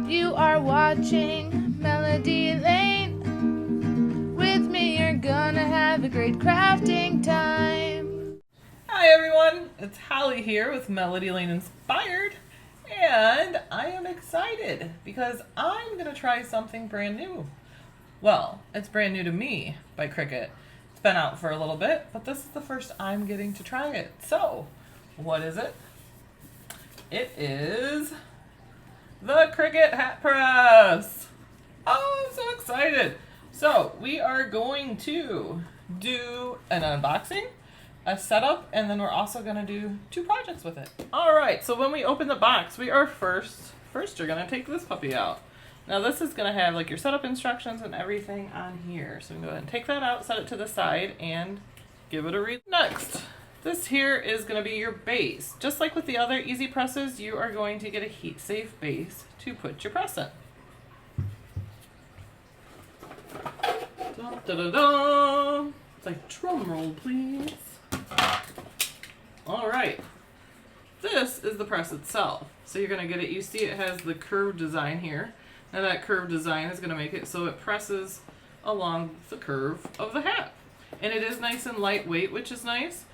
You are watching Melody Lane. With me, you're gonna have a great crafting time. Hi everyone, it's Holly here with Melody Lane Inspired, and I am excited because I'm gonna try something brand new. Well, it's brand new to me by Cricut. It's been out for a little bit, but this is the first I'm getting to try it. So, what is it? It is the Cricut Hat Press. Oh, I'm so excited. So, we are going to do an unboxing, a setup, and then we're also going to do 2 projects with it. All right, so when we open the box, we are first you're going to take this puppy out. Now this is going to have like your setup instructions and everything on here. So we can go ahead and take that out, set it to the side, and give it a read. Next, this here is going to be your base. Just like with the other easy presses, you are going to get a heat safe base to put your press in. Dun, dun, dun, dun. It's like drum roll, please. All right, this is the press itself. So you're going to get it, you see it has the curved design here. Now that curved design is going to make it so it presses along the curve of the hat. And it is nice and lightweight, which is nice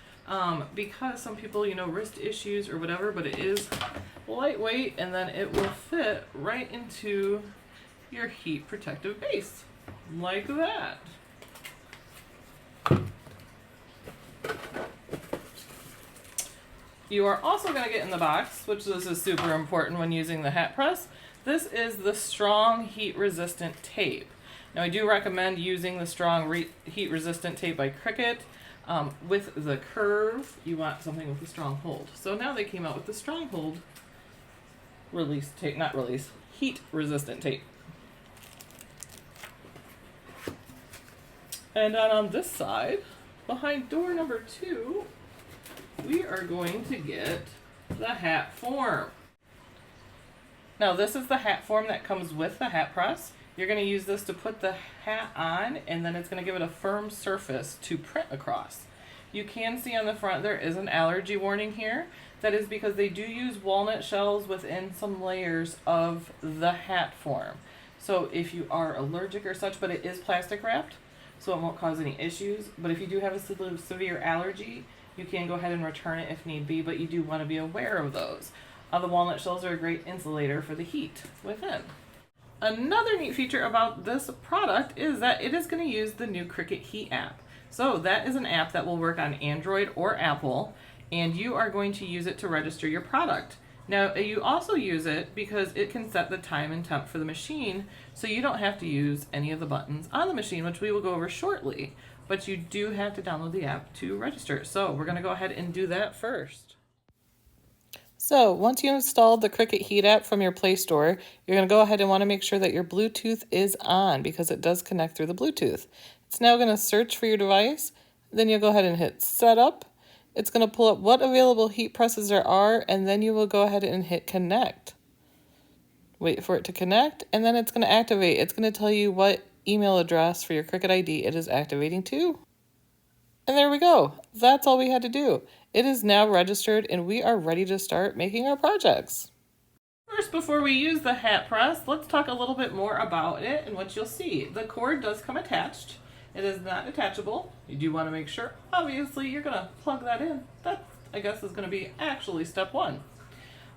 because some people, wrist issues or whatever, but it is lightweight and then it will fit right into your heat protective base, like that. You are also going to get in the box, which this is super important when using the hat press. This is the strong heat resistant tape. Now I do recommend using the strong heat resistant tape by Cricut. With the curve, you want something with a strong hold. So now they came out with the strong hold heat resistant tape. And then on this side, behind door number 2, we are going to get the hat form. Now this is the hat form that comes with the hat press. You're going to use this to put the hat on, and then it's going to give it a firm surface to print across. You can see on the front there is an allergy warning here. That is because they do use walnut shells within some layers of the hat form. So if you are allergic or such, but it is plastic wrapped, so it won't cause any issues. But if you do have a severe allergy, you can go ahead and return it if need be, but you do want to be aware of those. The walnut shells are a great insulator for the heat within. Another neat feature about this product is that it is going to use the new Cricut Heat App. So that is an app that will work on Android or Apple, and you are going to use it to register your product. Now you also use it because it can set the time and temp for the machine, so you don't have to use any of the buttons on the machine, which we will go over shortly. But you do have to download the app to register. So we're going to go ahead and do that first. So once you installed the Cricut Heat App from your Play Store, you're going to go ahead and want to make sure that your Bluetooth is on because it does connect through the Bluetooth. It's now going to search for your device. Then you'll go ahead and hit Setup. It's going to pull up what available heat presses there are, and then you will go ahead and hit Connect. Wait for it to connect, and then it's going to activate. It's going to tell you what email address for your Cricut ID it is activating to. And there we go. That's all we had to do. It is now registered and we are ready to start making our projects. First, before we use the hat press, let's talk a little bit more about it and what you'll see. The cord does come attached. It is not detachable. You do want to make sure, obviously, you're going to plug that in. That, I guess, is going to be actually step 1.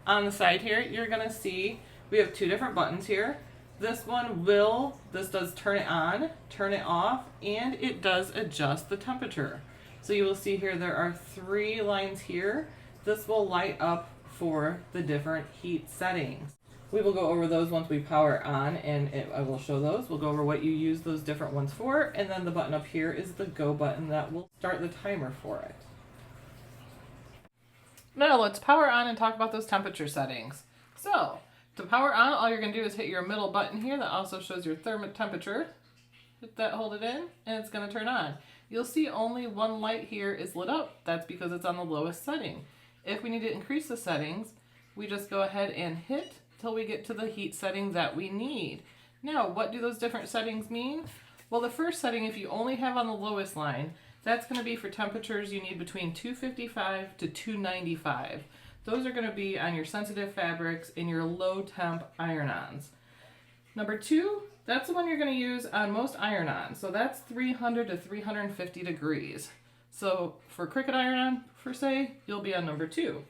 On the side here, you're going to see we have 2 different buttons here. This does turn it on, turn it off, and it does adjust the temperature. So you will see here there are 3 lines here. This will light up for the different heat settings. We will go over those once we power on, and I will show those. We'll go over what you use those different ones for, and then the button up here is the go button that will start the timer for it. Now let's power on and talk about those temperature settings. So, to power on, all you're going to do is hit your middle button here that also shows your temperature. Hit that, hold it in, and it's going to turn on. You'll see only 1 light here is lit up. That's because it's on the lowest setting. If we need to increase the settings, we just go ahead and hit till we get to the heat setting that we need. Now, what do those different settings mean? Well, the first setting, if you only have on the lowest line, that's going to be for temperatures you need between 255 to 295. Those are going to be on your sensitive fabrics and your low temp iron-ons. Number 2, that's the one you're going to use on most iron-on. So that's 300 to 350 degrees. So for Cricut iron-on, per se, you'll be on number 2.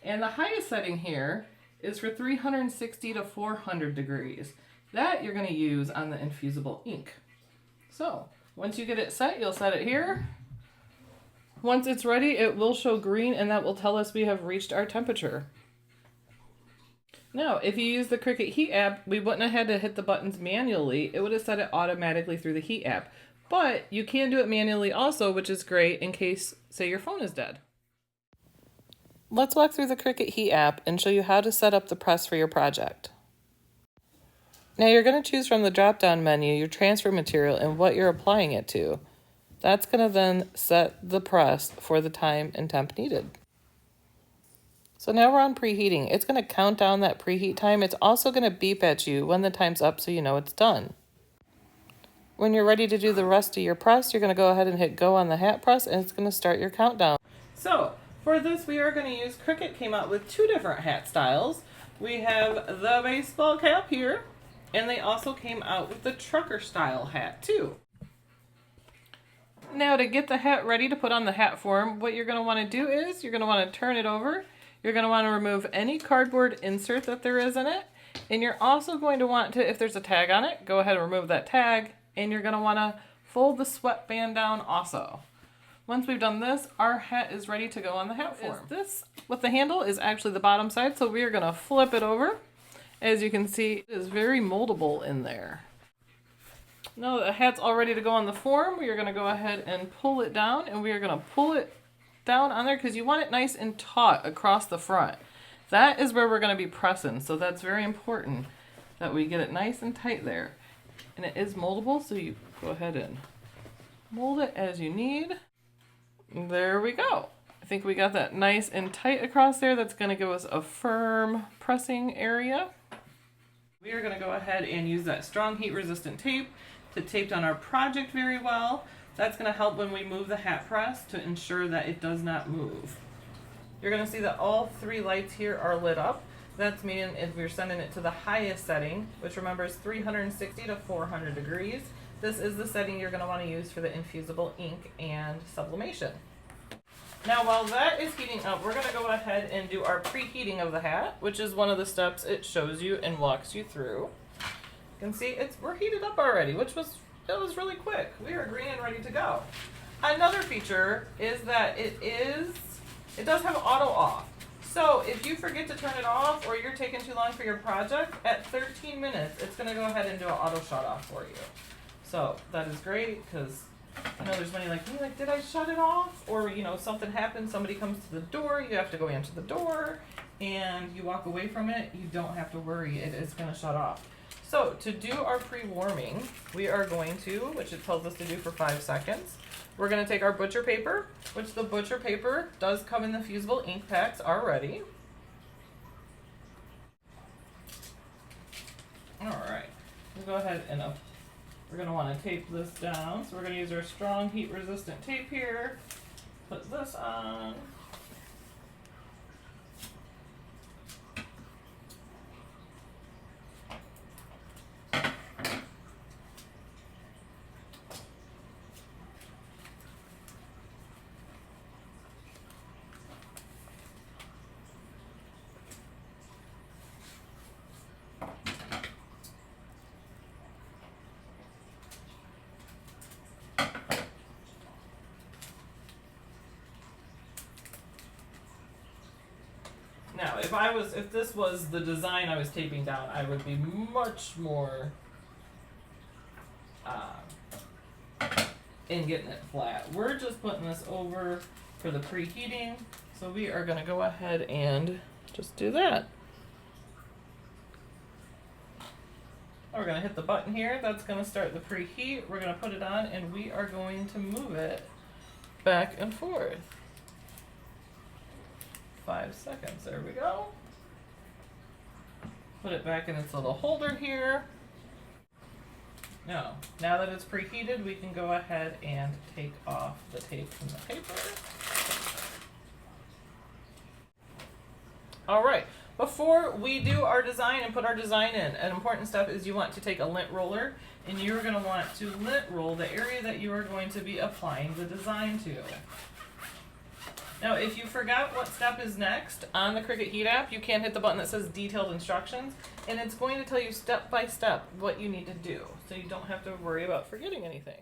And the highest setting here is for 360 to 400 degrees. That you're going to use on the infusible ink. So once you get it set, you'll set it here. Once it's ready, it will show green, and that will tell us we have reached our temperature. Now, if you use the Cricut Heat App, we wouldn't have had to hit the buttons manually. It would have set it automatically through the Heat App. But you can do it manually also, which is great in case, say, your phone is dead. Let's walk through the Cricut Heat App and show you how to set up the press for your project. Now you're going to choose from the drop-down menu your transfer material and what you're applying it to. That's going to then set the press for the time and temp needed. So now we're on preheating. It's going to count down that preheat time. It's also going to beep at you when the time's up so you know it's done. When you're ready to do the rest of your press, you're going to go ahead and hit go on the hat press, and it's going to start your countdown. So for this, we are going to use Cricut came out with 2 different hat styles. We have the baseball cap here, and they also came out with the trucker style hat too. Now to get the hat ready to put on the hat form, what you're going to want to do is you're going to want to turn it over. You're going to want to remove any cardboard insert that there is in it. And you're also going to want to, if there's a tag on it, go ahead and remove that tag. And you're going to want to fold the sweatband down also. Once we've done this, our hat is ready to go on the hat form. This with the handle is actually the bottom side, so we are going to flip it over. As you can see, it is very moldable in there. Now the hat's all ready to go on the form, we are going to go ahead and pull it down, and we are going to pull it down on there because you want it nice and taut across the front. That is where we're going to be pressing, so that's very important that we get it nice and tight there. And it is moldable, so you go ahead and mold it as you need. There we go. I think we got that nice and tight across there. That's going to give us a firm pressing area. We are going to go ahead and use that strong heat resistant tape to tape down our project very well. That's going to help when we move the hat press to ensure that it does not move. You're going to see that all 3 lights here are lit up. That's meaning if we're sending it to the highest setting, which remember is 360 to 400 degrees, this is the setting you're going to want to use for the infusible ink and sublimation. Now while that is heating up, we're going to go ahead and do our preheating of the hat, which is one of the steps it shows you and walks you through. You can see we're heated up already, which was really quick. We are green and ready to go. Another feature is that it does have auto off. So if you forget to turn it off or you're taking too long for your project, at 13 minutes, it's going to go ahead and do an auto shut off for you. So that is great because I know there's many like, did I shut it off? Or, something happens, somebody comes to the door, you have to go answer the door, and you walk away from it, you don't have to worry, it is going to shut off. So to do our pre-warming, we are going to, which it tells us to do for 5 seconds, we're going to take our butcher paper, which the butcher paper does come in the fusible ink packs already. Alright, we'll go ahead and we're going to want to tape this down. So we're going to use our strong heat resistant tape here, put this on. Now, if this was the design I was taping down, I would be much more in getting it flat. We're just putting this over for the preheating, so we are going to go ahead and just do that. We're going to hit the button here. That's going to start the preheat. We're going to put it on, and we are going to move it back and forth. 5 seconds. There we go. Put it back in its little holder here. Now that it's preheated, we can go ahead and take off the tape from the paper. All right. Before we do our design and put our design in, an important step is you want to take a lint roller and you're going to want to lint roll the area that you are going to be applying the design to. Now, if you forgot what step is next on the Cricut Heat app, you can hit the button that says detailed instructions, and it's going to tell you step by step what you need to do, so you don't have to worry about forgetting anything.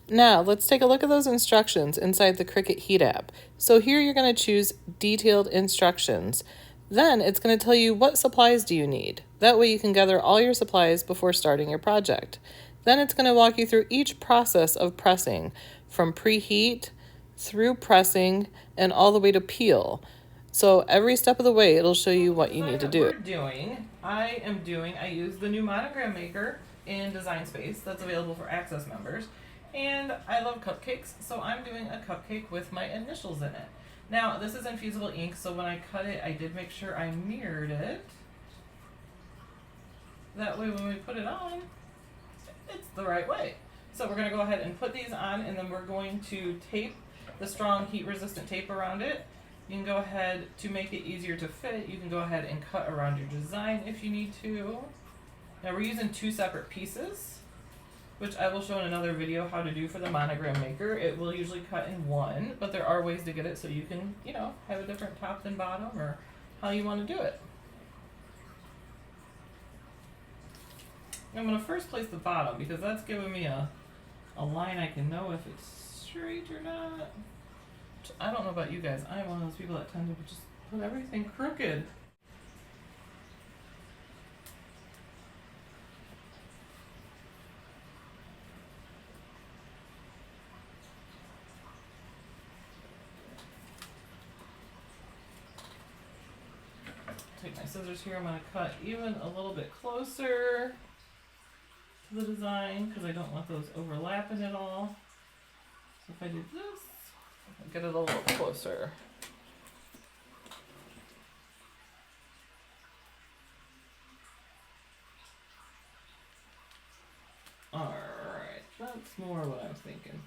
Now, let's take a look at those instructions inside the Cricut Heat app. So here you're going to choose detailed instructions. Then it's going to tell you what supplies do you need. That way you can gather all your supplies before starting your project. Then it's going to walk you through each process of pressing, from preheat through pressing and all the way to peel. So every step of the way it'll show you what you need to do. I use the new monogram maker in Design Space that's available for Access members, and I love cupcakes, so I'm doing a cupcake with my initials in it. Now this is infusible ink, so when I cut it I did make sure I mirrored it. That way when we put it on, it's the right way. So we're going to go ahead and put these on, and then we're going to tape the strong heat resistant tape around it. You can go ahead, to make it easier to fit, you can go ahead and cut around your design if you need to. Now we're using 2 separate pieces, which I will show in another video how to do for the monogram maker. It will usually cut in one, but there are ways to get it so you can, have a different top than bottom, or how you want to do it. I'm going to first place the bottom because that's giving me a line I can know if it's straight or not. I don't know about you guys. I'm one of those people that tend to just put everything crooked. Take my scissors here. I'm going to cut even a little bit closer to the design because I don't want those overlapping at all. So if I do this, I'll get it a little closer. Alright, that's more what I'm thinking.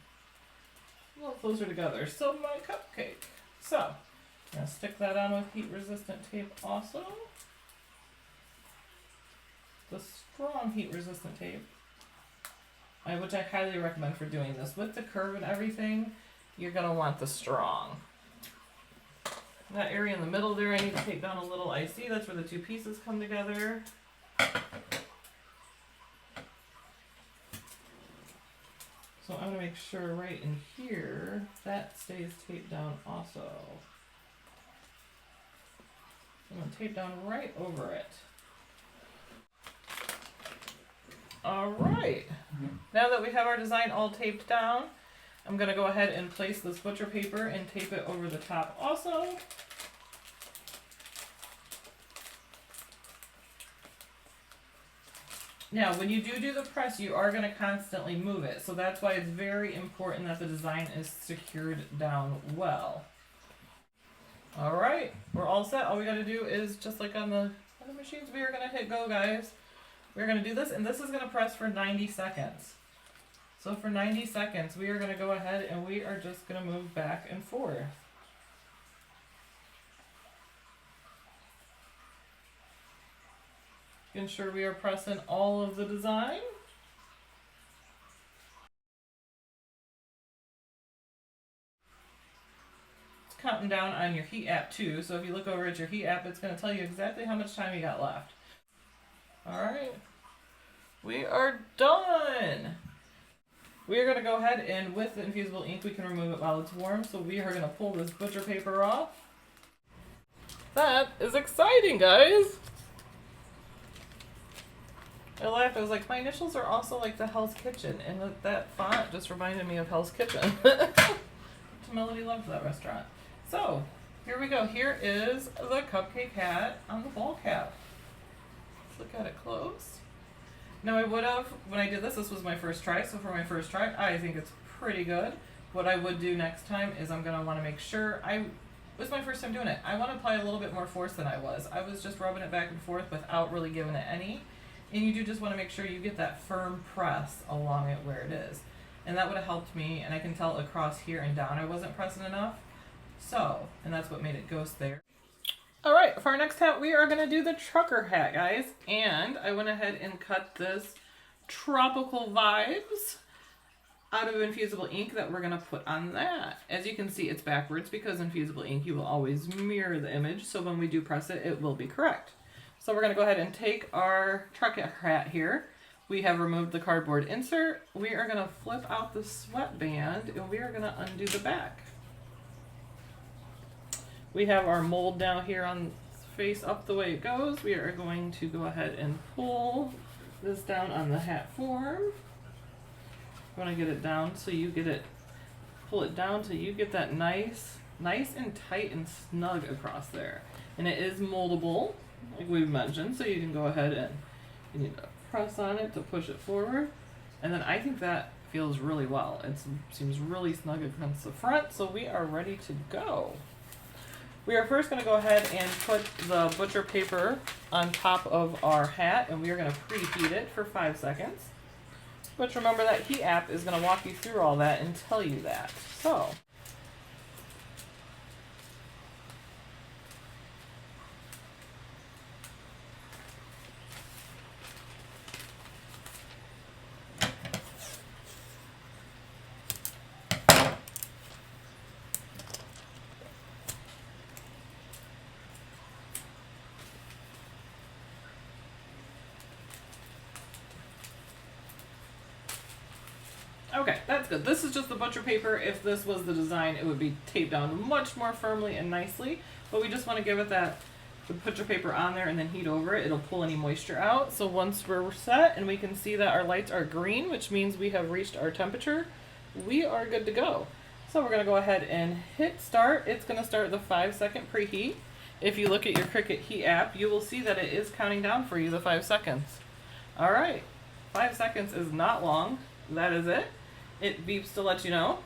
A little closer together. So my cupcake. So, I'm going to stick that on with heat resistant tape also. The strong heat resistant tape, which I highly recommend for doing this. With the curve and everything, you're going to want the strong. That area in the middle there, I need to take down a little IC. That's where the 2 pieces come together. So I'm going to make sure right in here, that stays taped down also. I'm going to tape down right over it. Alright, now that we have our design all taped down, I'm going to go ahead and place this butcher paper and tape it over the top also. Now, when you do the press, you are going to constantly move it, so that's why it's very important that the design is secured down well. Alright, we're all set. All we got to do is, just like on the other machines, we are going to hit go, guys. We're going to do this, and this is going to press for 90 seconds. So for 90 seconds, we are going to go ahead and we are just going to move back and forth. Ensure we are pressing all of the design. It's counting down on your Heat app too, so if you look over at your Heat app, it's going to tell you exactly how much time you got left. Alright, we are done! We are going to go ahead and with the infusible ink we can remove it while it's warm, so we are going to pull this butcher paper off. That is exciting, guys! I laughed, I was like, my initials are also like the Hell's Kitchen, and that font just reminded me of Hell's Kitchen. Melody loved that restaurant. So, here we go. Here is the cupcake hat on the ball cap. Let's look at it close. Now I would have, when I did this was my first try, so for my first try, I think it's pretty good. What I would do next time is I'm going to want to make sure, it was my first time doing it, I want to apply a little bit more force than I was. I was just rubbing it back and forth without really giving it any. And you do just want to make sure you get that firm press along it where it is. And that would have helped me, and I can tell across here and down I wasn't pressing enough. So, and that's what made it ghost there. All right, for our next hat, we are gonna do the trucker hat, guys. And I went ahead and cut this tropical vibes out of infusible ink that we're gonna put on that. As you can see, it's backwards because infusible ink, you will always mirror the image. So when we do press it, it will be correct. So we're gonna go ahead and take our trucker hat here. We have removed the cardboard insert. We are gonna flip out the sweatband and we are gonna undo the back. We have our mold down here on face up the way it goes. We are going to go ahead and pull this down on the hat form. You want to get it down so you get it, pull it down so you get that nice and tight and snug across there. And it is moldable, like we've mentioned, so you can go ahead and you need to press on it to push it forward. And then I think that feels really well. It seems really snug against the front, so we are ready to go. We are first going to go ahead and put the butcher paper on top of our hat, and we are going to preheat it for 5 seconds. But remember that Heat App is going to walk you through all that and tell you that. So, okay, that's good. This is just the butcher paper. If this was the design, it would be taped down much more firmly and nicely. But we just want to give it the butcher paper on there and then heat over it. It'll pull any moisture out. So once we're set and we can see that our lights are green, which means we have reached our temperature, we are good to go. So we're going to go ahead and hit start. It's going to start the 5-second preheat. If you look at your Cricut Heat App, you will see that it is counting down for you the 5 seconds. All right, 5 seconds is not long. That is it. It beeps to let you know.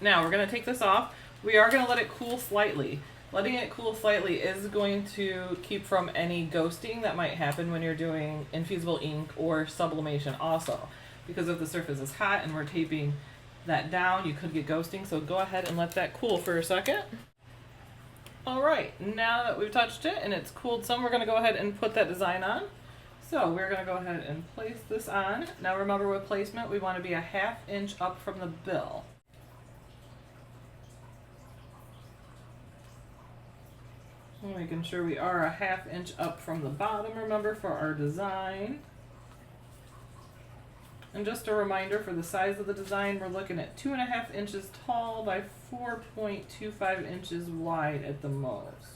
Now we're going to take this off. We are going to let it cool slightly. Letting it cool slightly is going to keep from any ghosting that might happen when you're doing infusible ink or sublimation also. Because if the surface is hot and we're taping that down, you could get ghosting. So go ahead and let that cool for a second. All right, now that we've touched it and it's cooled some, we're going to go ahead and put that design on. So we're going to go ahead and place this on. Now remember, with placement, we want to be a 1/2 inch up from the bill. Making sure we are a 1/2 inch up from the bottom, remember, for our design. And just a reminder, for the size of the design, we're looking at 2.5 inches tall by 4.25 inches wide at the most.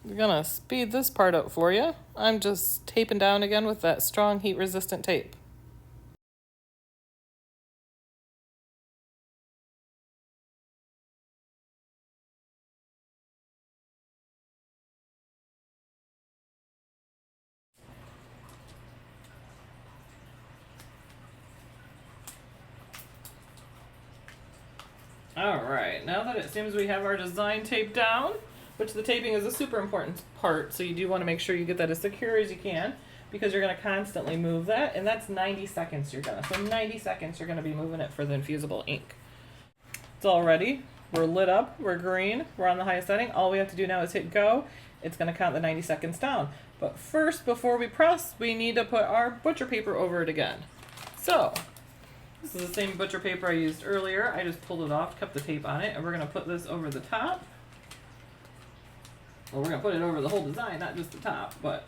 I'm gonna speed this part up for you. I'm just taping down again with that strong heat resistant tape. All right, now that it seems we have our design taped down, which the taping is a super important part, so you do want to make sure you get that as secure as you can, because you're going to constantly move that, and that's 90 seconds you're gonna. So 90 seconds you're going to be moving it for the infusible ink. It's all ready. We're lit up, we're green, we're on the highest setting. All we have to do now is hit go. It's going to count the 90 seconds down. But first, before we press, we need to put our butcher paper over it again. So, this is the same butcher paper I used earlier. I just pulled it off, kept the tape on it, and we're going to put this over the top. Well, we're going to put it over the whole design, not just the top, but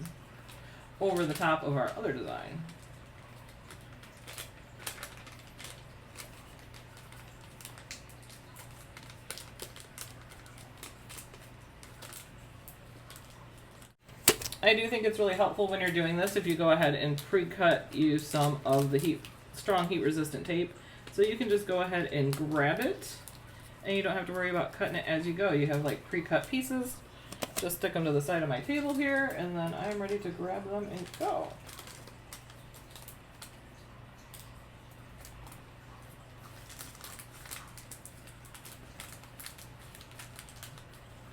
over the top of our other design. I do think it's really helpful when you're doing this if you go ahead and pre-cut, use some of the strong heat resistant tape. So you can just go ahead and grab it, and you don't have to worry about cutting it as you go. You have like pre-cut pieces. Just stick them to the side of my table here, and then I'm ready to grab them and go.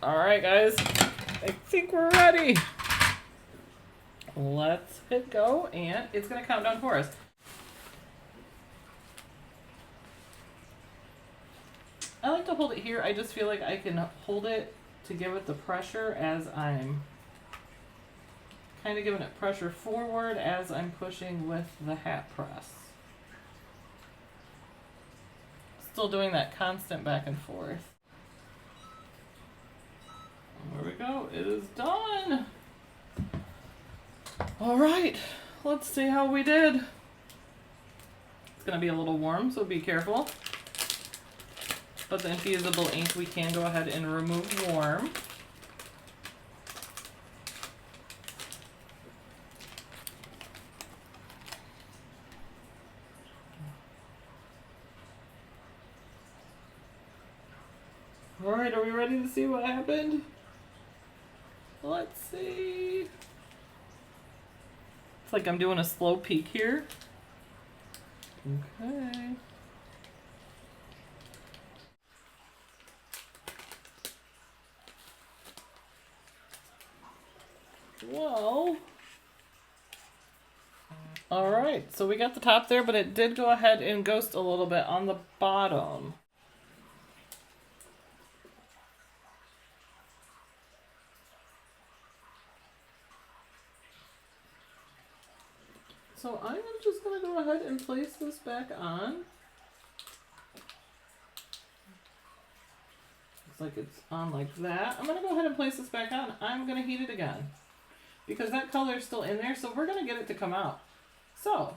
All right, guys, I think we're ready. Let's hit go, and it's going to count down for us. I like to hold it here. I just feel like I can hold it to give it the pressure as I'm kind of giving it pressure forward as I'm pushing with the hat press. Still doing that constant back and forth. There we go. It is done. All right. Let's see how we did. It's going to be a little warm, so be careful. But the infusible ink we can go ahead and remove warm. All right, are we ready to see what happened? Let's see. It's like I'm doing a slow peek here. Okay. Well, all right, so we got the top there, but it did go ahead and ghost a little bit on the bottom. So I'm just going to go ahead and place this back on. Looks like it's on like that. I'm going to go ahead and place this back on. I'm going to heat it again because that color is still in there, so we're going to get it to come out. So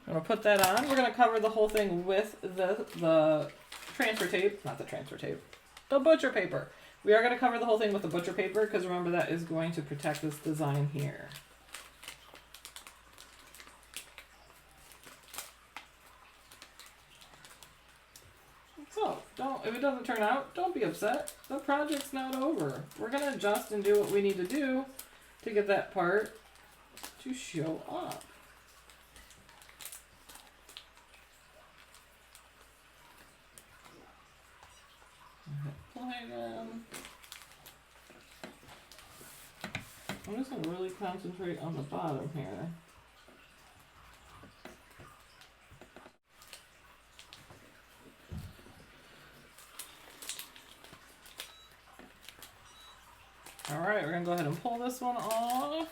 I'm going to put that on. We're going to cover the whole thing with the transfer tape, not the transfer tape, the butcher paper. We are going to cover the whole thing with the butcher paper because remember that is going to protect this design here. So, if it doesn't turn out, don't be upset. The project's not over. We're going to adjust and do what we need to do to get that part to show up. Play again. I'm just going to really concentrate on the bottom here. Alright, we're going to go ahead and pull this one off.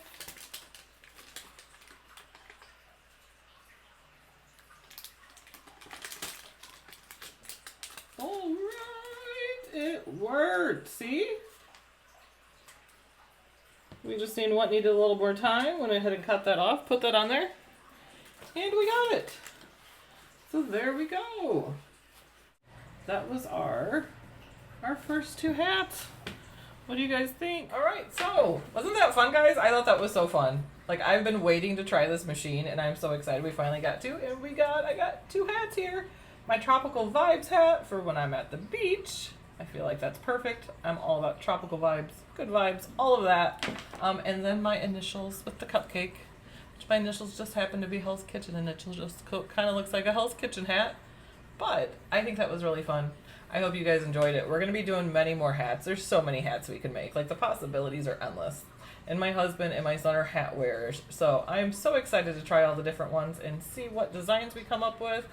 Alright, it worked. See? We just seen what needed a little more time. Went ahead and cut that off, put that on there, and we got it. So there we go. That was our first two hats. What do you guys think? All right, so wasn't that fun, guys? I thought that was so fun. Like, I've been waiting to try this machine, and I'm so excited we finally got to. And I got two hats here. My tropical vibes hat for when I'm at the beach. I feel like that's perfect. I'm all about tropical vibes, good vibes, all of that. And then my initials with the cupcake, which my initials just happen to be Hell's Kitchen, and it just kind of looks like a Hell's Kitchen hat. But I think that was really fun. I hope you guys enjoyed it. We're going to be doing many more hats. There's so many hats we can make. Like, the possibilities are endless. And my husband and my son are hat wearers. So I'm so excited to try all the different ones and see what designs we come up with.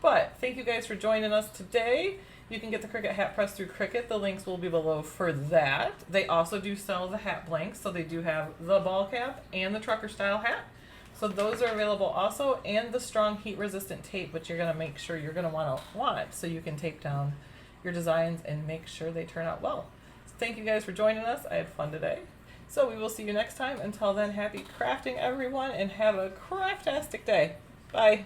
But thank you guys for joining us today. You can get the Cricut Hat Press through Cricut. The links will be below for that. They also do sell the hat blanks. So they do have the ball cap and the trucker style hat. So those are available also. And the strong heat resistant tape, which you're going to make sure you're going to want so you can tape down your designs and make sure they turn out well. So thank you guys for joining us. I had fun today. So we will see you next time. Until then, happy crafting, everyone, and have a craftastic day. Bye.